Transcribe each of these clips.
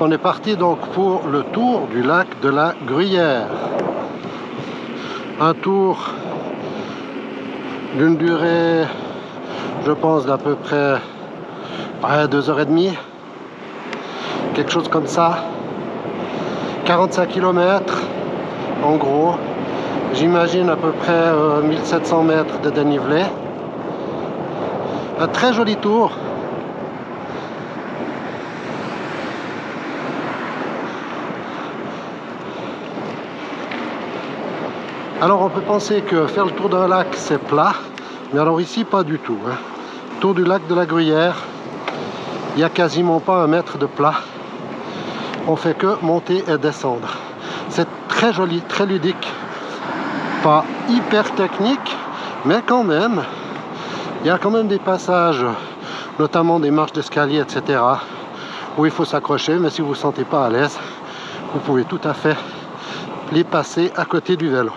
On est parti donc pour le tour du lac de la Gruyère. Un tour d'une durée, je pense, d'à peu près 2h30. Quelque chose comme ça. 45 km en gros. J'imagine à peu près 1700 mètres de dénivelé. Un très joli tour. Alors on peut penser que faire le tour d'un lac c'est plat, mais alors ici pas du tout. Tour du lac de la Gruyère, il n'y a quasiment pas 1 mètre de plat. On fait que monter et descendre. C'est très joli, très ludique. Pas hyper technique, mais quand même, il y a quand même des passages, notamment des marches d'escalier, etc., où il faut s'accrocher, mais si vous ne vous sentez pas à l'aise, vous pouvez tout à fait les passer à côté du vélo.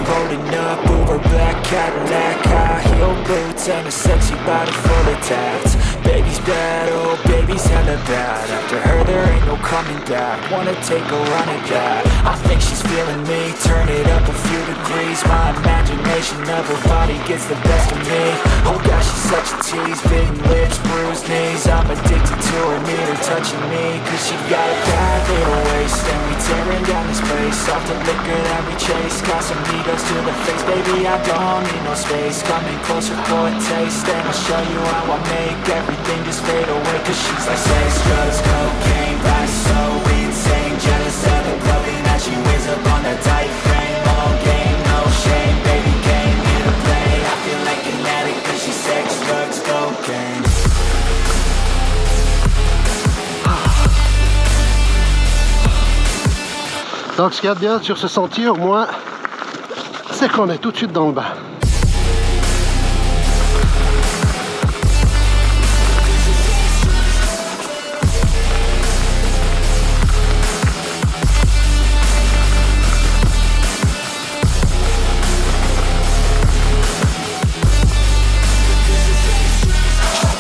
Rolling up over black Cadillac, high heel boots and a sexy body full of tats. Baby's bad, oh baby's hella bad. After her there ain't no coming back. Wanna take a run at that? I think she's feeling me. Turn it up a few degrees. My imagination of her body gets the best of me. Oh gosh, she's such a tease. Big lips, bruised knees. I'm addicted to her, need her touching me. Cause she got a bad little waist, and we tearing down this place. Off the liquor that we chase. Got some egos to the face, baby, I don't need no space. Coming closer for a taste, and I'll show you how I make everything just fade away. Cause she's like sex, drugs, cocaine, vice so insane. Jealous of the clothing that she wears up on a tight frame. All game, no shame, baby came here to play. I feel like an addict cause she's sex, drugs, cocaine. Donc ce qu'il y a de bien sur ce sentier au moins, c'est qu'on est tout de suite dans le bain.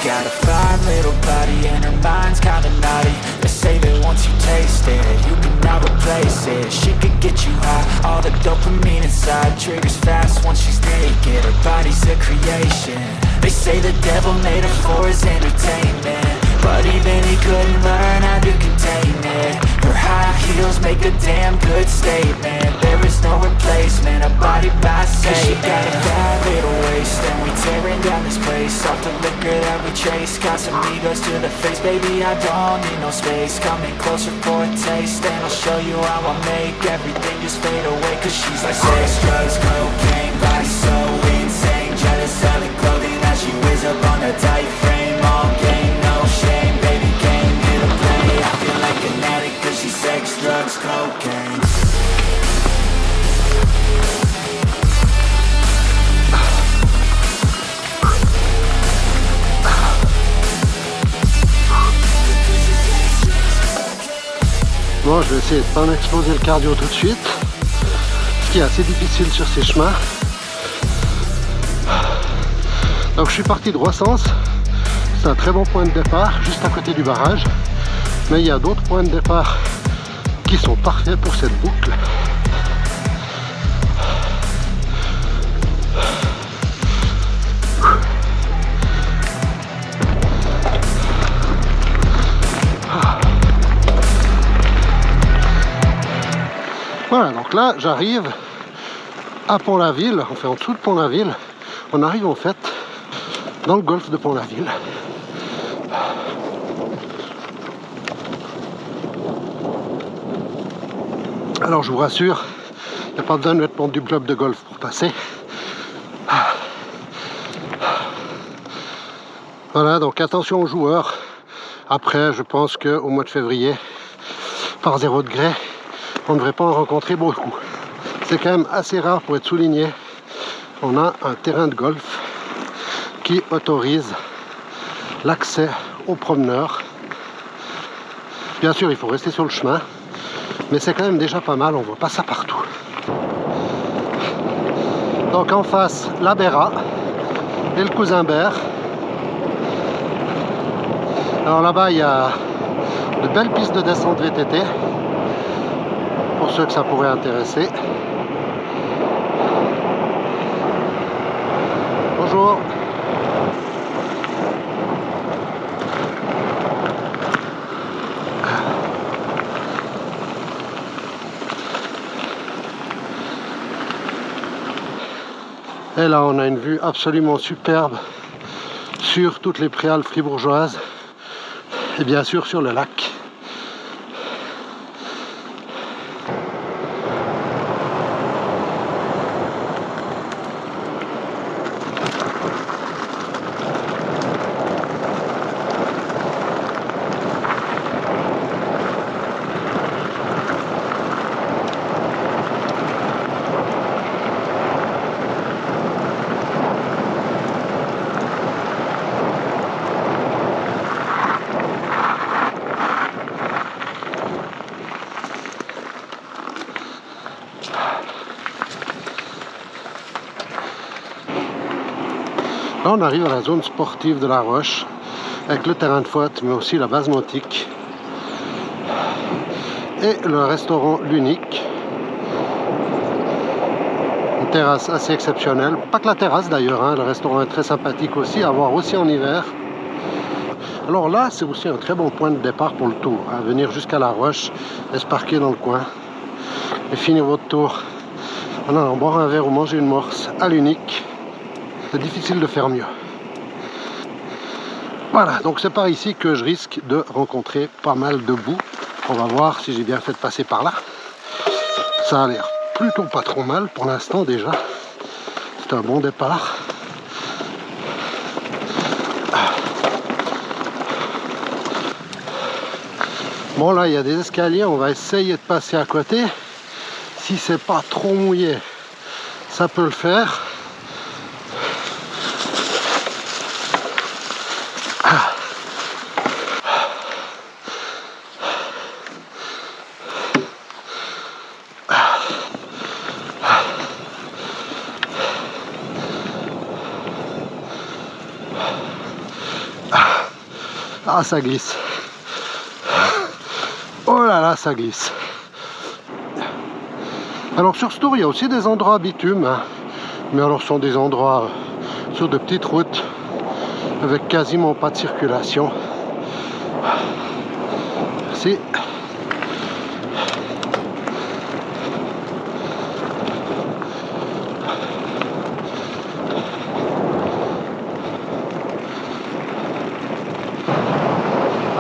Got a fine little body and her mind's kinda naughty. They say that once you taste it, you cannot replace it. She could get you high, all the dopamine inside triggers fast once she's naked. Her body's a creation. They say the devil made her for his entertainment, but even he couldn't learn how to contain it. Her high heels make a damn good statement. There is no replacement, a body by Satan. She got a bad little waist, and we tearing down this place. Off the liquor that we chase, got some egos to the face. Baby, I don't need no space. Coming closer for a taste, and I'll show you how I make everything just fade away. Cause she's like sex, drugs, cocaine, vice so insane. Jealous of the clothing that she wears up on a tight frame. All game, no shame, baby came here to play. I feel like an addict cause she's sex, drugs, cocaine. Bon, je vais essayer de ne pas m'exploser le cardio tout de suite, ce qui est assez difficile sur ces chemins. Donc je suis parti de Roissens, c'est un très bon point de départ, juste à côté du barrage. Mais il y a d'autres points de départ qui sont parfaits pour cette boucle. Voilà, donc là j'arrive à Pont-la-Ville, enfin en dessous de Pont-la-Ville. On arrive en fait dans le golfe de Pont-la-Ville. Alors je vous rassure, il n'y a pas besoin de mettre du club de golf pour passer. Voilà, donc attention aux joueurs. Après, je pense qu'au mois de février, par 0 degré, on ne devrait pas en rencontrer beaucoup. C'est quand même assez rare pour être souligné. On a un terrain de golf qui autorise l'accès aux promeneurs. Bien sûr, il faut rester sur le chemin. mais c'est quand même déjà pas mal, on voit pas ça partout. Donc en face, la Béra et le Cousin-Bert. Alors là-bas, il y a de belles pistes de descente VTT, pour ceux que ça pourrait intéresser. Bonjour. Et là, on a une vue absolument superbe sur toutes les préales fribourgeoises et bien sûr sur le lac. Là, on arrive à la zone sportive de la Roche, avec le terrain de foot, mais aussi la base nautique et le restaurant L'Unique. Une terrasse assez exceptionnelle. Pas que la terrasse d'ailleurs, hein, le restaurant est très sympathique aussi, à voir aussi en hiver. Alors là, c'est aussi un très bon point de départ pour le tour, hein, venir jusqu'à la Roche et se parquer dans le coin et finir votre tour en allant boire un verre ou manger une morse à L'Unique. C'est difficile de faire mieux. Voilà, donc c'est par ici que je risque de rencontrer pas mal de boue. On va voir si j'ai bien fait de passer par là. Ça a l'air plutôt pas trop mal pour l'instant déjà. C'est un bon départ. Bon, là il y a des escaliers, on va essayer de passer à côté. Si c'est pas trop mouillé, ça peut le faire. Ah, ça glisse. Oh là là, ça glisse. Alors sur ce tour, il y a aussi des endroits bitumes, hein. Mais alors ce sont des endroits sur de petites routes avec quasiment pas de circulation. Merci.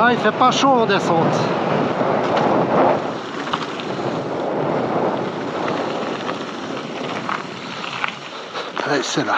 Ah, il fait pas chaud en descente. Allez, c'est là.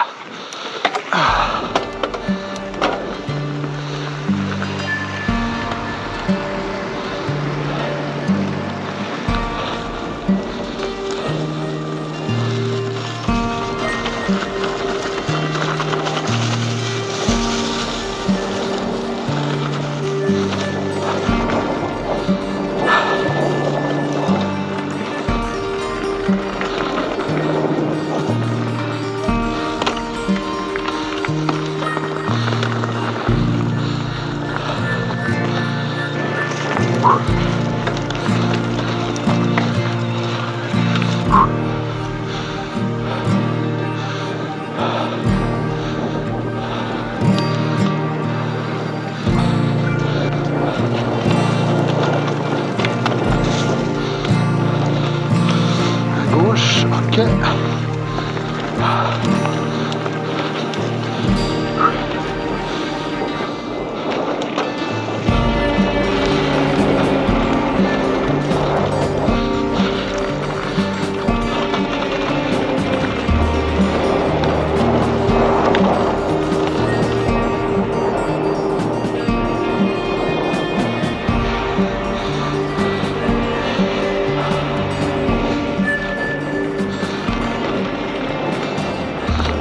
Ok.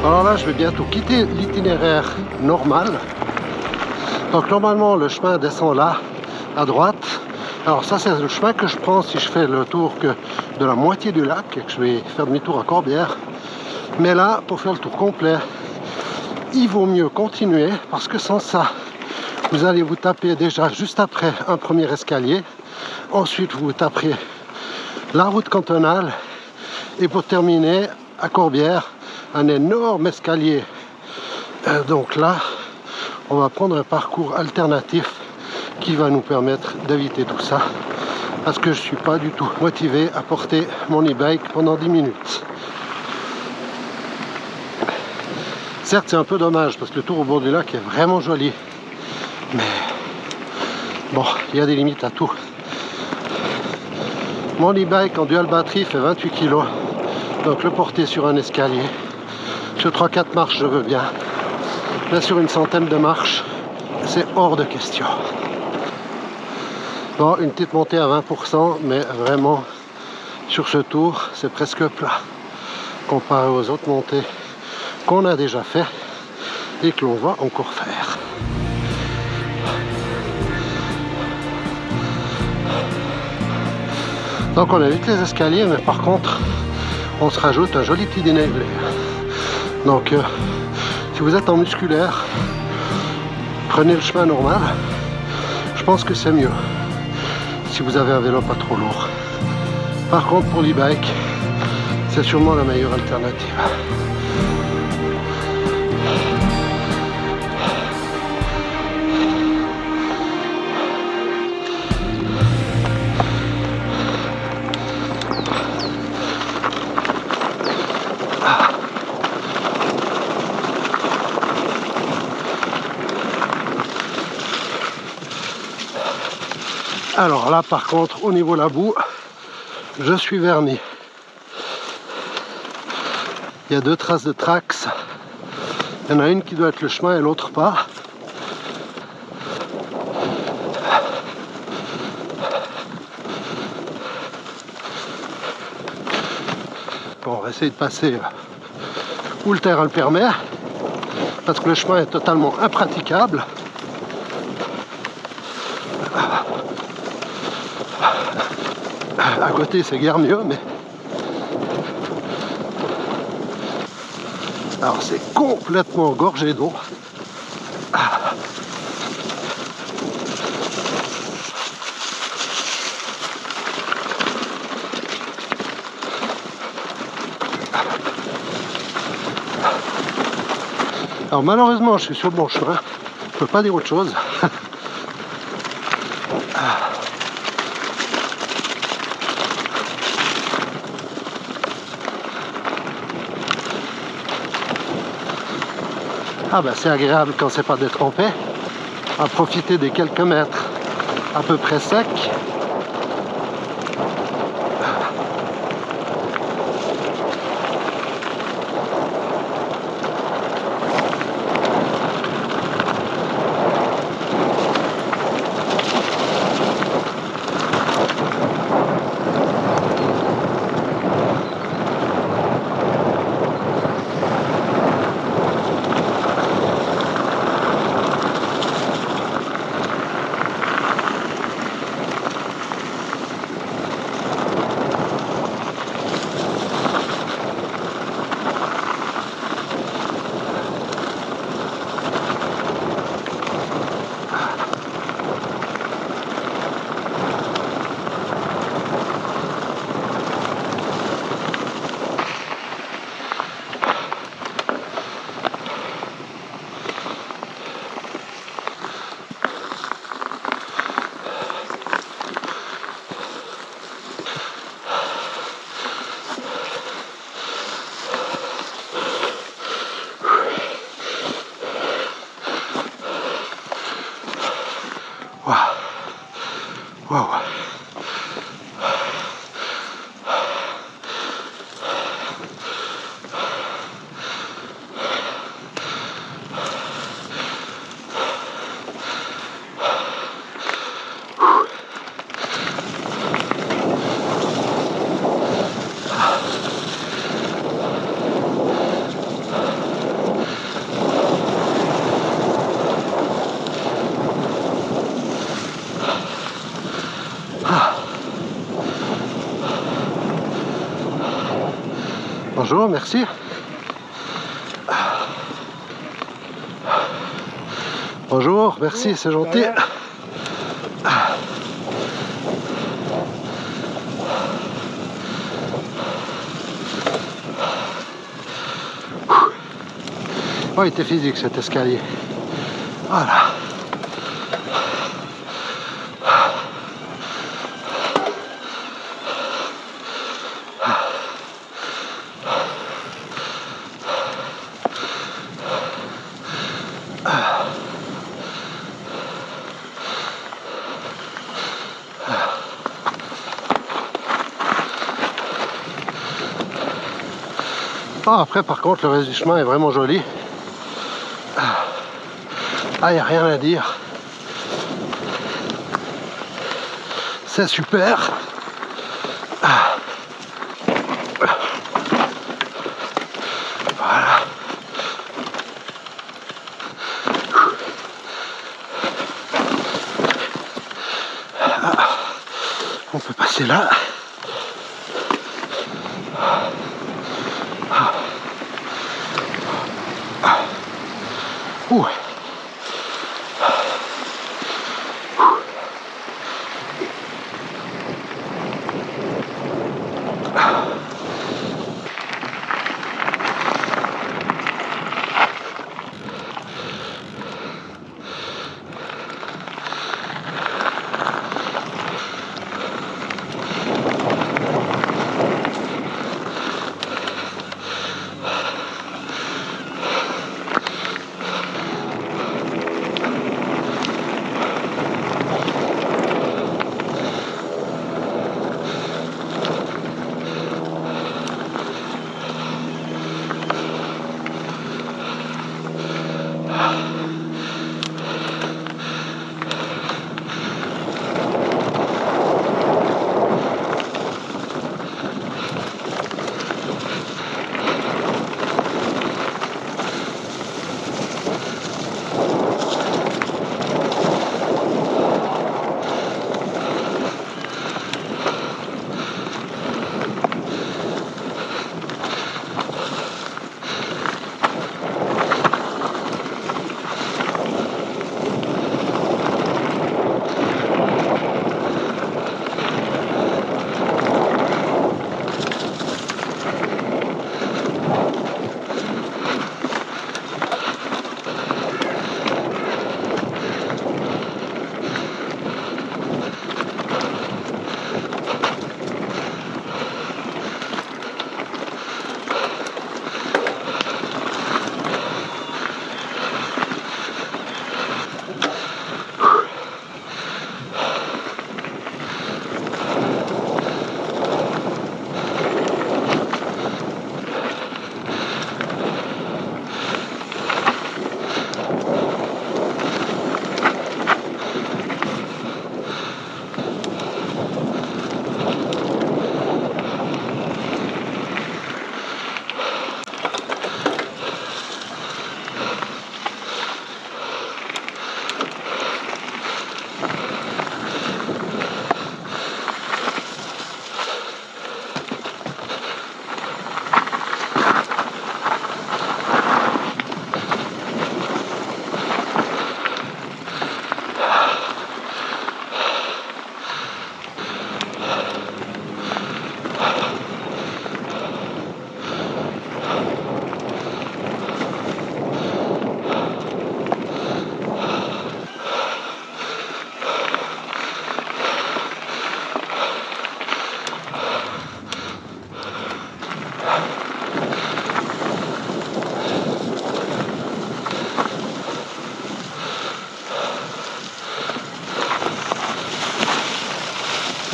Alors là, je vais bientôt quitter l'itinéraire normal. Donc normalement, le chemin descend là, à droite, Alors ça c'est le chemin que je prends si je fais le tour que de la moitié du lac et que je vais faire demi-tour à Corbière. Mais là, pour faire le tour complet, il vaut mieux continuer parce que sans ça, vous allez vous taper déjà juste après un premier escalier. Ensuite, vous taperez la route cantonale et pour terminer à Corbière, un énorme escalier. Donc là, on va prendre un parcours alternatif qui va nous permettre d'éviter tout ça parce que je suis pas du tout motivé à porter mon e-bike pendant 10 minutes. Certes, c'est un peu dommage parce que le tour au bord du lac est vraiment joli, mais bon, il y a des limites à tout. Mon e-bike en dual batterie fait 28 kg, donc le porter sur un escalier, sur 3-4 marches je veux bien, mais sur une centaine de marches, c'est hors de question. Bon, une petite montée à 20%, mais vraiment, sur ce tour, c'est presque plat, comparé aux autres montées qu'on a déjà fait et que l'on va encore faire. Donc on évite les escaliers, mais par contre, on se rajoute un joli petit dénivelé. Donc, si vous êtes en musculaire, prenez le chemin normal. Je pense que c'est mieux si vous avez un vélo pas trop lourd. Par contre, pour l'e-bike, c'est sûrement la meilleure alternative. Alors là par contre au niveau de la boue, je suis verni. Il y a deux traces de Trax. Il y en a une qui doit être le chemin et l'autre pas. Bon, on va essayer de passer où le terrain le permet, parce que le chemin est totalement impraticable. À côté c'est guère mieux, mais alors c'est complètement gorgé d'eau. Alors malheureusement je suis sur le bon chemin, je peux pas dire autre chose. Ah ben c'est agréable quand c'est pas détrempé, à profiter des quelques mètres à peu près secs. Bonjour, merci. Bonjour, merci, c'est gentil. Oh, il était physique cet escalier. Voilà. Ah, après, par contre, le reste du chemin est vraiment joli. Ah, il n'y a rien à dire. C'est super. Voilà. On peut passer là. Ouh.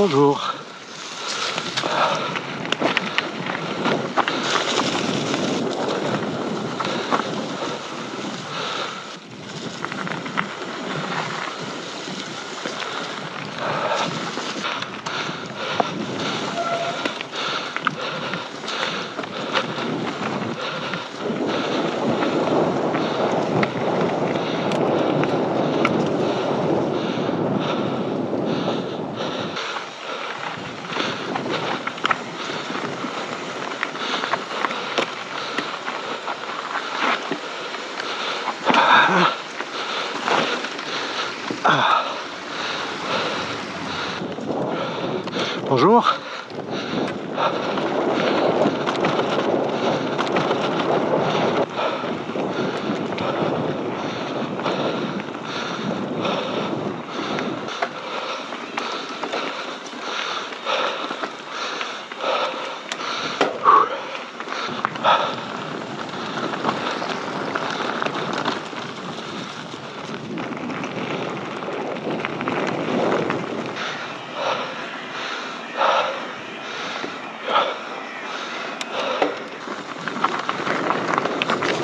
Bonjour. Bonjour.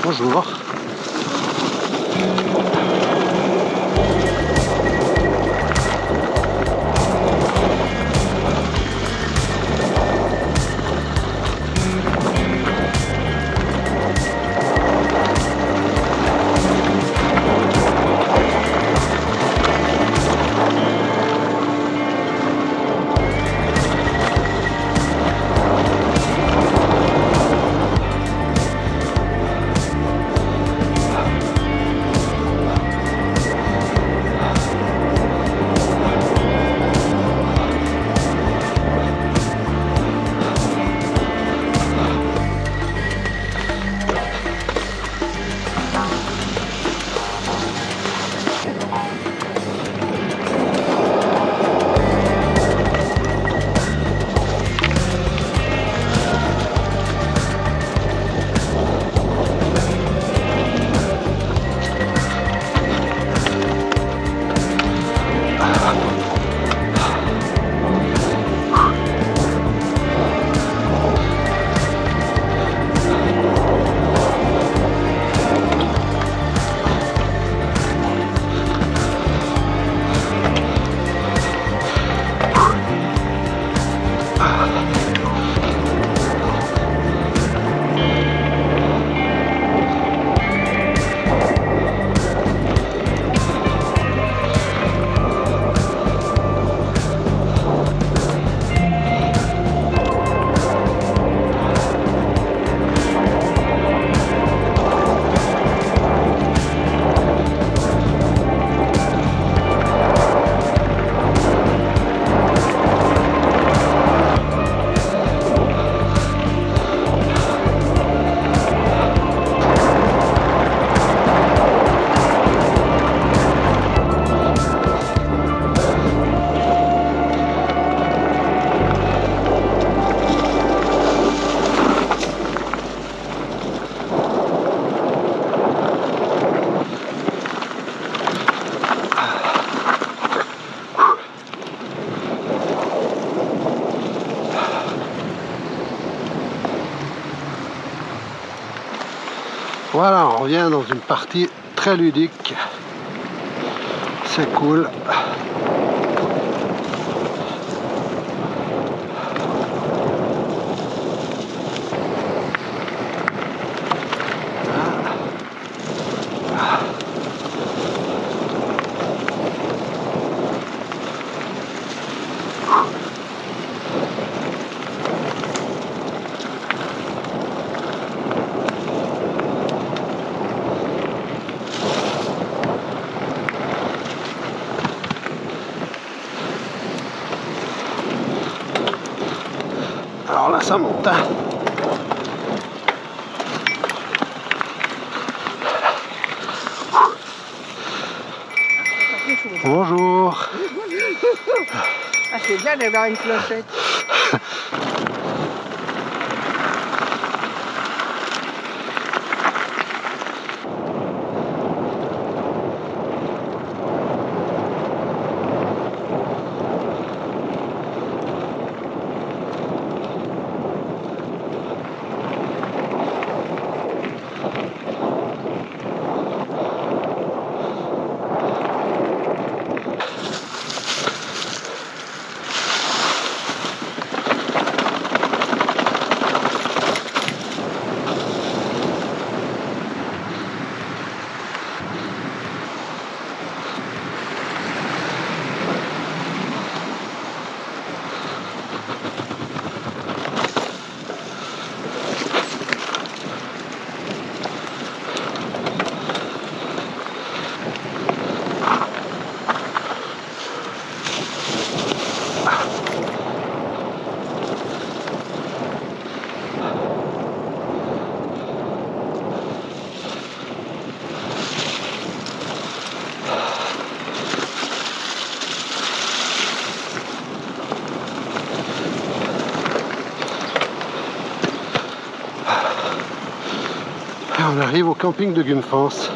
Bonjour. Voilà, on revient dans une partie très ludique. C'est cool. Alors là, ça monte. Hein. Bonjour. Ah, c'est bien d'avoir une clochette. On arrive au camping de Gunfance.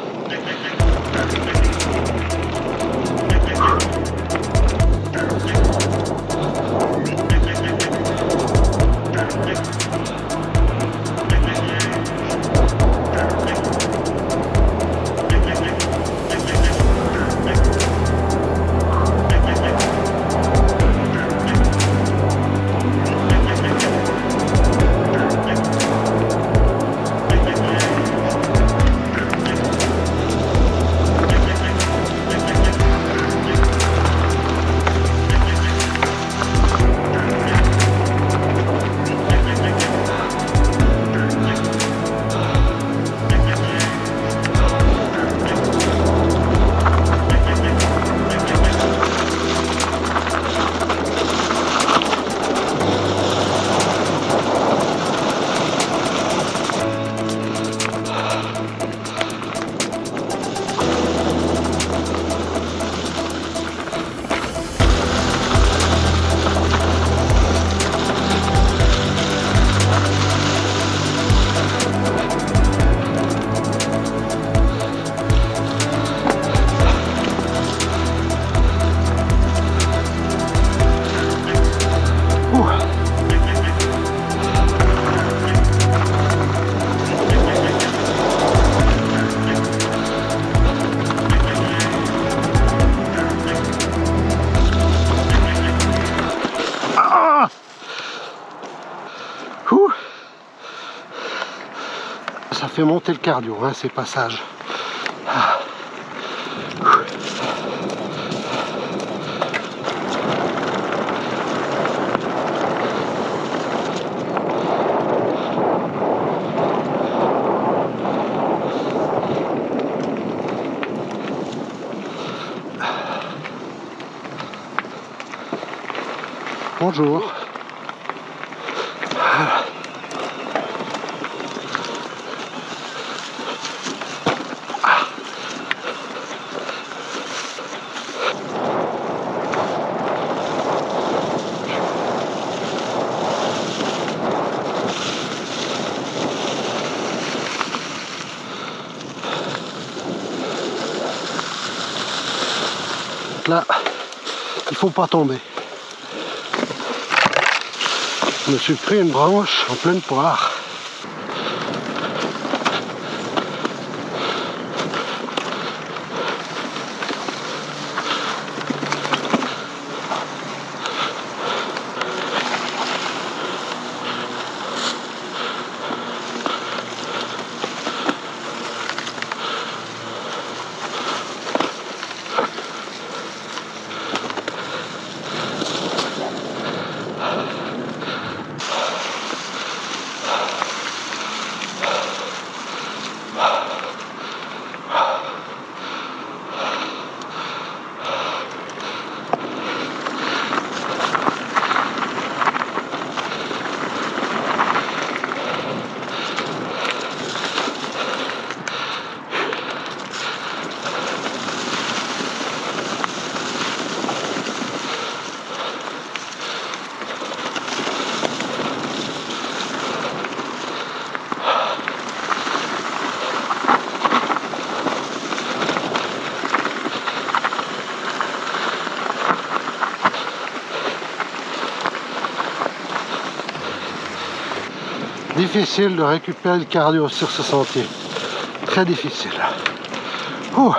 Ça fait monter le cardio, hein, ces passages. Bonjour. Là, il faut pas tomber. Je me suis pris une branche en pleine poire. Difficile de récupérer le cardio sur ce sentier. Très difficile. Ouh.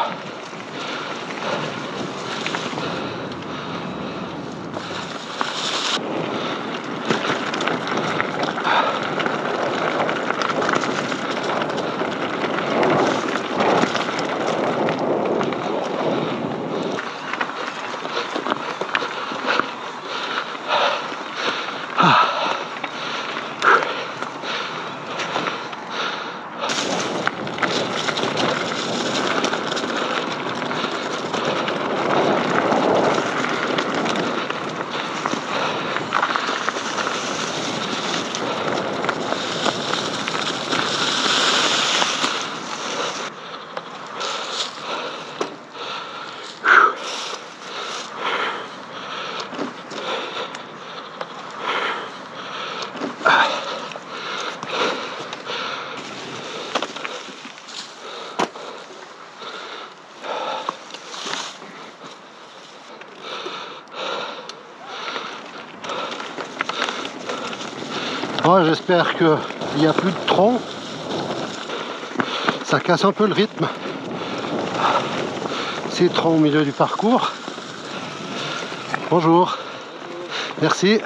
Bon, j'espère qu'il n'y a plus de troncs. Ça casse un peu le rythme. Ces troncs au milieu du parcours. Bonjour. Merci.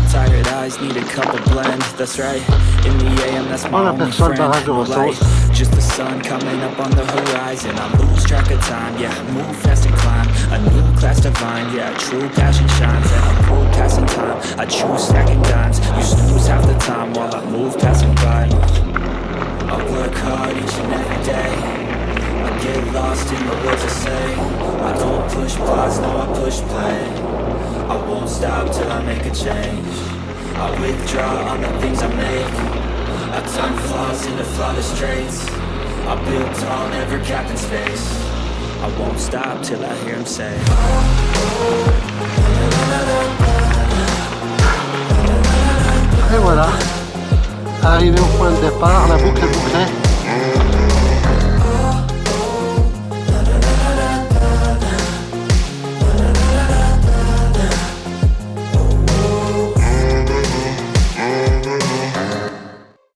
Tired eyes need a cup of blend. That's right. In the AM, that's my only friend. Light, just the sun coming up on the horizon. I lose track of time. Yeah, move fast and climb a new class divine. Yeah, true passion shines and I'm cool passing time. I choose stacking dimes. You snooze half the time while I move passing by. I work hard each and every day. I get lost in the words I say. I don't push pause, no, I push play. I won't stop till I make a change. I withdraw on the things I make. I turn flaws into flawless traits. I build tall, never capped in space. I won't stop till I hear him say. Et voilà, arrivé au point de départ, la boucle est bouclée.